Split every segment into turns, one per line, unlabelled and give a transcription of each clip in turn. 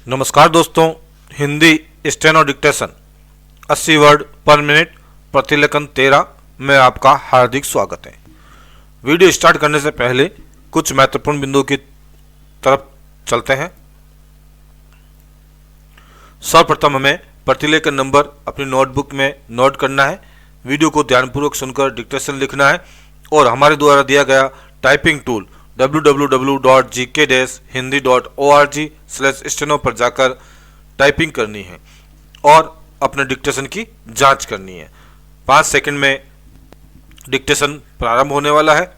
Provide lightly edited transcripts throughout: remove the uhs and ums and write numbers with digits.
नमस्कार दोस्तों, Hindi steno dictation 80 word पर मिनट प्रतिलेखन 13 में आपका हार्दिक स्वागत है। वीडियो स्टार्ट करने से पहले कुछ महत्वपूर्ण बिंदुओं की तरफ चलते हैं। सर्वप्रथम हमें प्रतिलेखन नंबर अपनी नोटबुक में नोट करना है। वीडियो को ध्यानपूर्वक सुनकर डिक्टेशन लिखना है और हमारे द्वारा दिया गया टाइपिंग टूल www.gk-hindi.org/steno पर जाकर टाइपिंग करनी है और अपने डिक्टेशन की जांच करनी है। 5 सेकंड में डिक्टेशन प्रारंभ होने वाला है।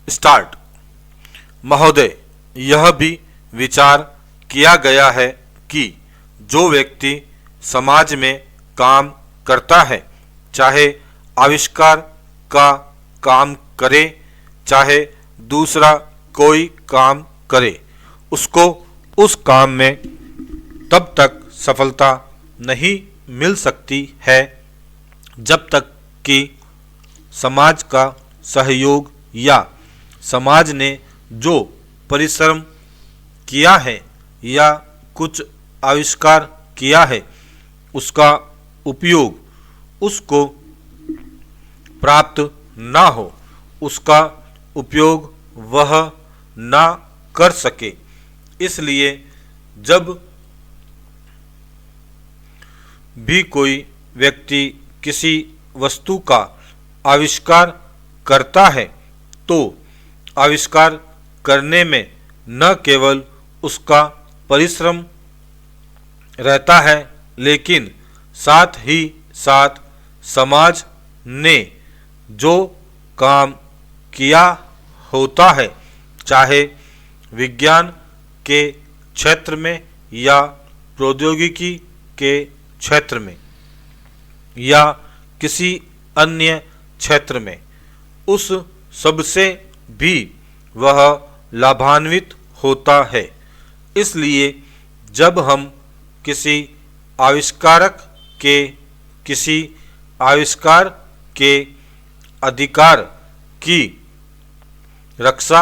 स्टार्ट। महोदय, यह भी विचार किया गया है कि जो व्यक्ति समाज में काम करता है, चाहे आविष्कार का काम करे चाहे दूसरा कोई काम करे, उसको उस काम में तब तक सफलता नहीं मिल सकती है जब तक कि समाज का सहयोग या समाज ने जो परिश्रम किया है या कुछ आविष्कार किया है उसका उपयोग उसको प्राप्त ना हो, उसका उपयोग वह ना कर सके। इसलिए जब भी कोई व्यक्ति किसी वस्तु का आविष्कार करता है तो आविष्कार करने में न केवल उसका परिश्रम रहता है, लेकिन साथ ही साथ समाज ने जो काम किया होता है, चाहे विज्ञान के क्षेत्र में या प्रौद्योगिकी के क्षेत्र में या किसी अन्य क्षेत्र में, उस सबसे भी वह लाभान्वित होता है। इसलिए जब हम किसी आविष्कार के अधिकार की रक्षा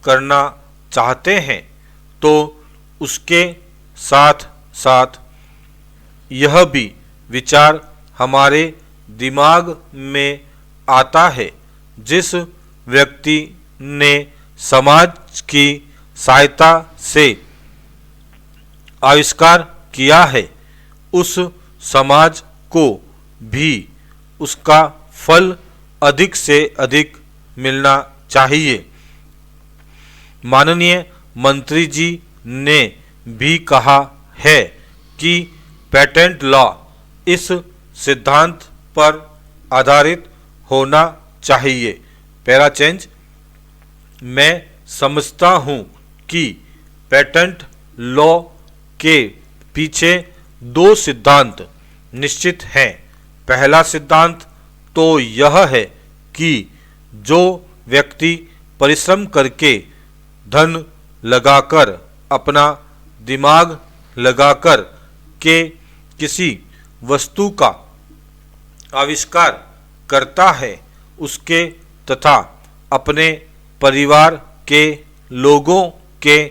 करना चाहते हैं तो उसके साथ साथ यह भी विचार हमारे दिमाग में आता है, जिस व्यक्ति ने समाज की सहायता से आविष्कार किया है, उस समाज को भी उसका फल अधिक से अधिक मिलना चाहिए। माननीय मंत्री जी ने भी कहा है कि पेटेंट लॉ इस सिद्धांत पर आधारित होना चाहिए। Para change. मैं समझता हूँ कि पेटेंट लॉ के पीछे 2 सिद्धांत निश्चित हैं। पहला सिद्धांत तो यह है कि जो व्यक्ति परिश्रम करके धन लगाकर, अपना दिमाग लगाकर के किसी वस्तु का आविष्कार करता है, उसके तथा अपने परिवार के लोगों के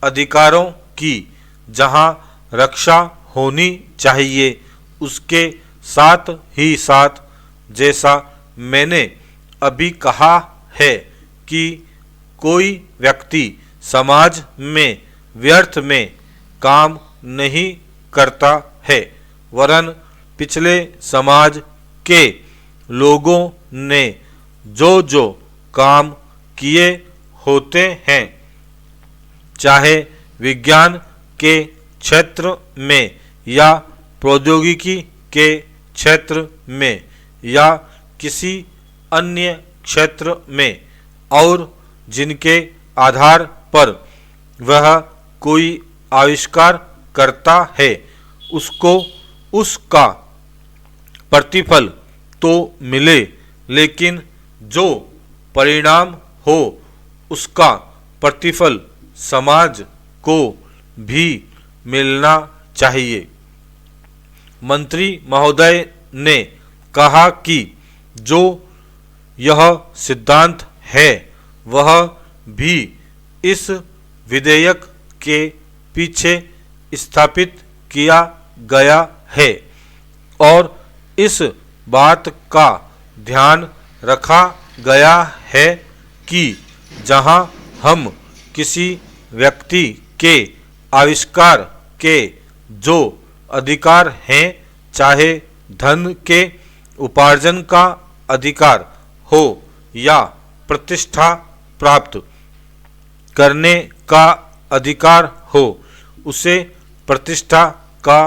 अधिकारों की जहां रक्षा होनी चाहिए, उसके साथ ही साथ जैसा मैंने अभी कहा है कि कोई व्यक्ति समाज में व्यर्थ में काम नहीं करता है, वरन पिछले समाज के लोगों ने जो जो काम किए होते हैं, चाहे विज्ञान के क्षेत्र में या प्रौद्योगिकी के क्षेत्र में या किसी अन्य क्षेत्र में, और जिनके आधार पर वह कोई आविष्कार करता है, उसको उसका प्रतिफल तो मिले, लेकिन जो परिणाम हो उसका प्रतिफल समाज को भी मिलना चाहिए। मंत्री महोदय ने कहा कि जो यह सिद्धांत है वह भी इस विधेयक के पीछे स्थापित किया गया है और इस बात का ध्यान रखा गया है कि जहां हम किसी व्यक्ति के आविष्कार के जो अधिकार हैं, चाहे धन के उपार्जन का अधिकार हो या प्रतिष्ठा प्राप्त करने का अधिकार हो, उसे प्रतिष्ठा का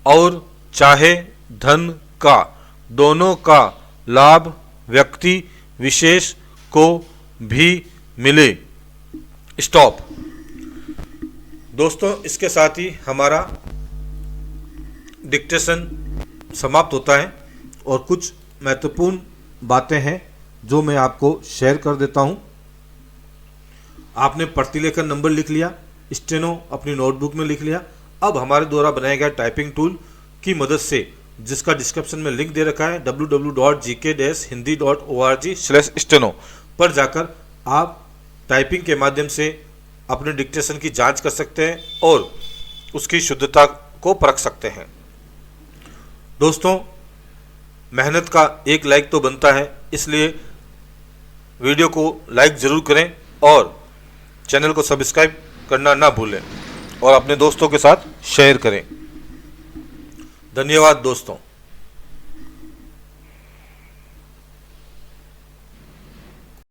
और चाहे धन का, दोनों का लाभ व्यक्ति विशेष को भी मिले। स्टॉप। दोस्तों, इसके साथ ही हमारा डिक्टेशन समाप्त होता है और कुछ महत्वपूर्ण बातें हैं जो मैं आपको शेयर कर देता हूं। आपने प्रतिलेखन नंबर लिख लिया, स्टेनो अपनी नोटबुक में लिख लिया। अब हमारे द्वारा बनाया गया टाइपिंग टूल की मदद से, जिसका डिस्क्रिप्शन में लिंक दे रखा है www.gk-hindi.org/steno पर जाकर आप टाइपिंग के माध्यम से अपने डिक्टेशन की जांच कर सकते हैं और उसकी शुद्धता को परख सकते हैं। दोस्तों, मेहनत का एक लाइक तो बनता है, इसलिए वीडियो को लाइक ज़रूर करें और चैनल को सब्सक्राइब करना ना भूलें और अपने दोस्तों के साथ शेयर करें। धन्यवाद दोस्तों।